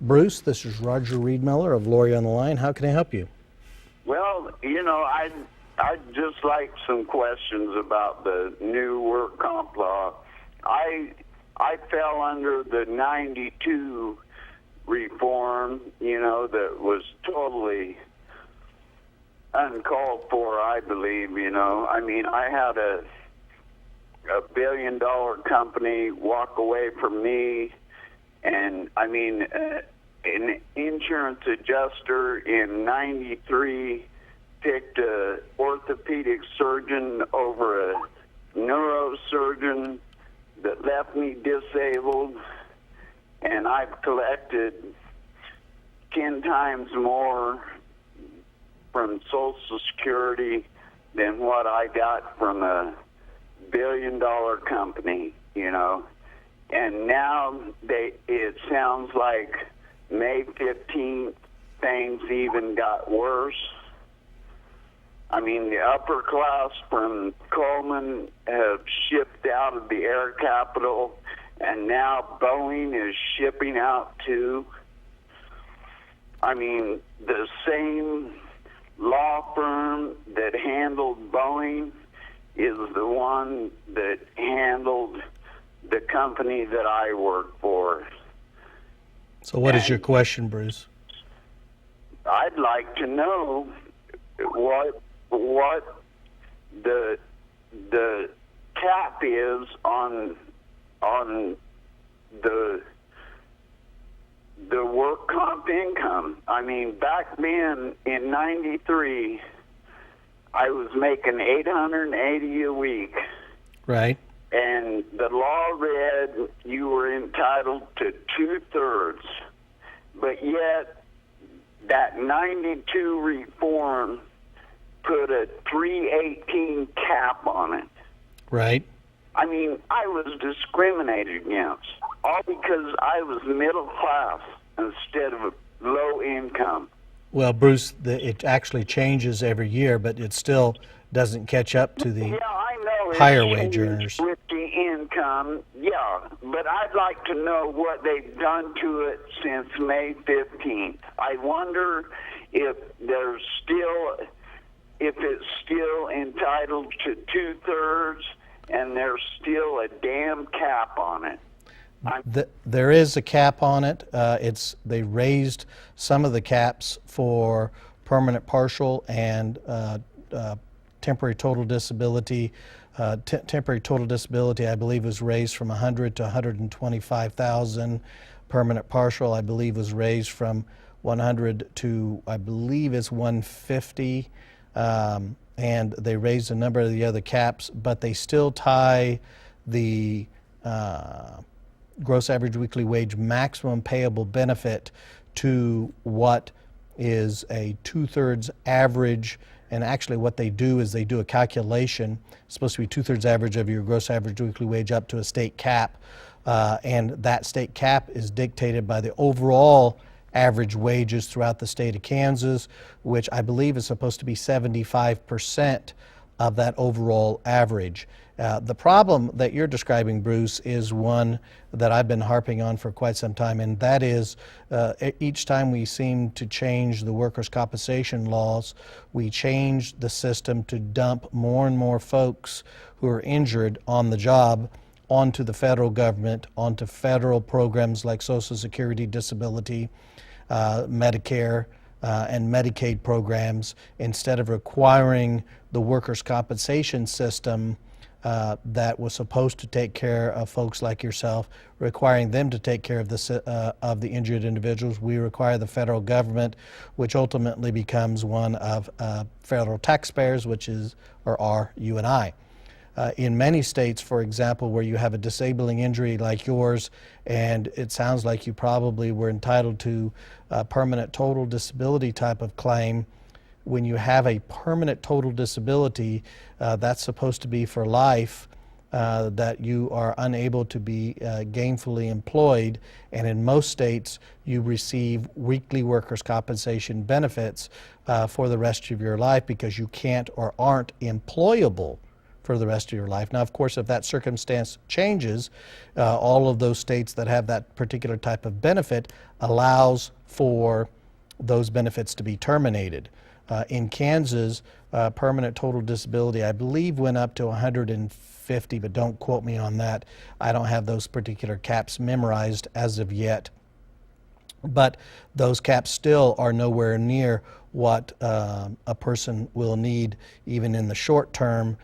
Bruce, this is Roger Reed Miller of Lori on the Line. How can I help you? Well, I'd just like some questions about the new work comp law. I fell under the 92 reform, that was totally uncalled for, I believe, I had a $1 billion company walk away from me, and an insurance adjuster in 93 picked a orthopedic surgeon over a neurosurgeon that left me disabled, and I've collected 10 times more from Social Security than what I got from a $1 billion company, And now it sounds like May 15th, things even got worse. The upper class from Coleman have shipped out of the air capital, and now Boeing is shipping out too. The same law firm that handled Boeing is the one that handled the company that I work for. So what is your question, Bruce? I'd like to know what the cap is on the work comp income. Back then in 93, I was making $880 a week. Right. And the law read you were entitled to 2/3, but yet that 92 reform put a 318 cap on it. Right. I was discriminated against, all because I was middle class instead of low income. Well, Bruce, it actually changes every year, but it still doesn't catch up to the higher wage earners. With the income, but I'd like to know what they've done to it since May 15th. I wonder if it's still entitled to 2/3, and there's still a damn cap on it. There is a cap on it. They raised some of the caps for permanent partial and temporary total disability. Temporary total disability, I believe, was raised from 100 to 125,000. Permanent partial, I believe, was raised from 100 to, I believe, it's 150. And they raised a number of the other caps, but they still tie the gross average weekly wage maximum payable benefit to what is a 2/3 average. And actually what they do is they do a calculation. It's supposed to be 2/3 average of your gross average weekly wage up to a state cap. And that state cap is dictated by the overall average wages throughout the state of Kansas, which I believe is supposed to be 75% of that overall average. The problem that you're describing, Bruce, is one that I've been harping on for quite some time, and that is each time we seem to change the workers' compensation laws, we change the system to dump more and more folks who are injured on the job onto the federal government, onto federal programs like Social Security, Disability, Medicare, and Medicaid programs, instead of requiring the workers' compensation system that was supposed to take care of folks like yourself, requiring them to take care of the injured individuals. We require the federal government, which ultimately becomes one of federal taxpayers, which are you and I. In many states, for example, where you have a disabling injury like yours, and it sounds like you probably were entitled to a permanent total disability type of claim, when you have a permanent total disability, that's supposed to be for life, that you are unable to be gainfully employed, and in most states you receive weekly workers' compensation benefits for the rest of your life because you can't or aren't employable for the rest of your life. Now, of course, if that circumstance changes, all of those states that have that particular type of benefit allows for those benefits to be terminated. In Kansas, permanent total disability, I believe, went up to 150, but don't quote me on that. I don't have those particular caps memorized as of yet. But those caps still are nowhere near what a person will need, even in the short term,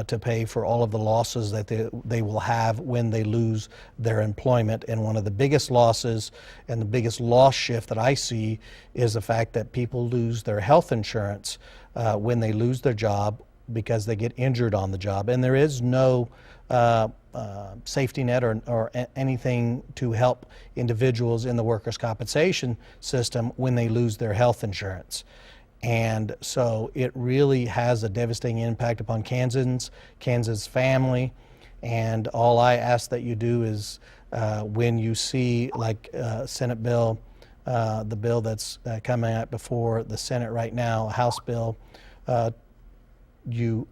to pay for all of the losses that they will have when they lose their employment. And one of the biggest losses and the biggest loss shift that I see is the fact that people lose their health insurance when they lose their job because they get injured on the job. And there is no safety net or anything to help individuals in the workers' compensation system when they lose their health insurance. And so it really has a devastating impact upon Kansas family. And all I ask that you do is when you see, like Senate bill, the bill that's coming out before the Senate right now, House bill, you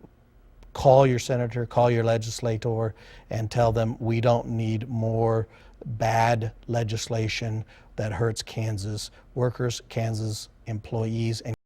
call your senator, call your legislator, and tell them we don't need more bad legislation that hurts Kansas workers, Kansas employees, and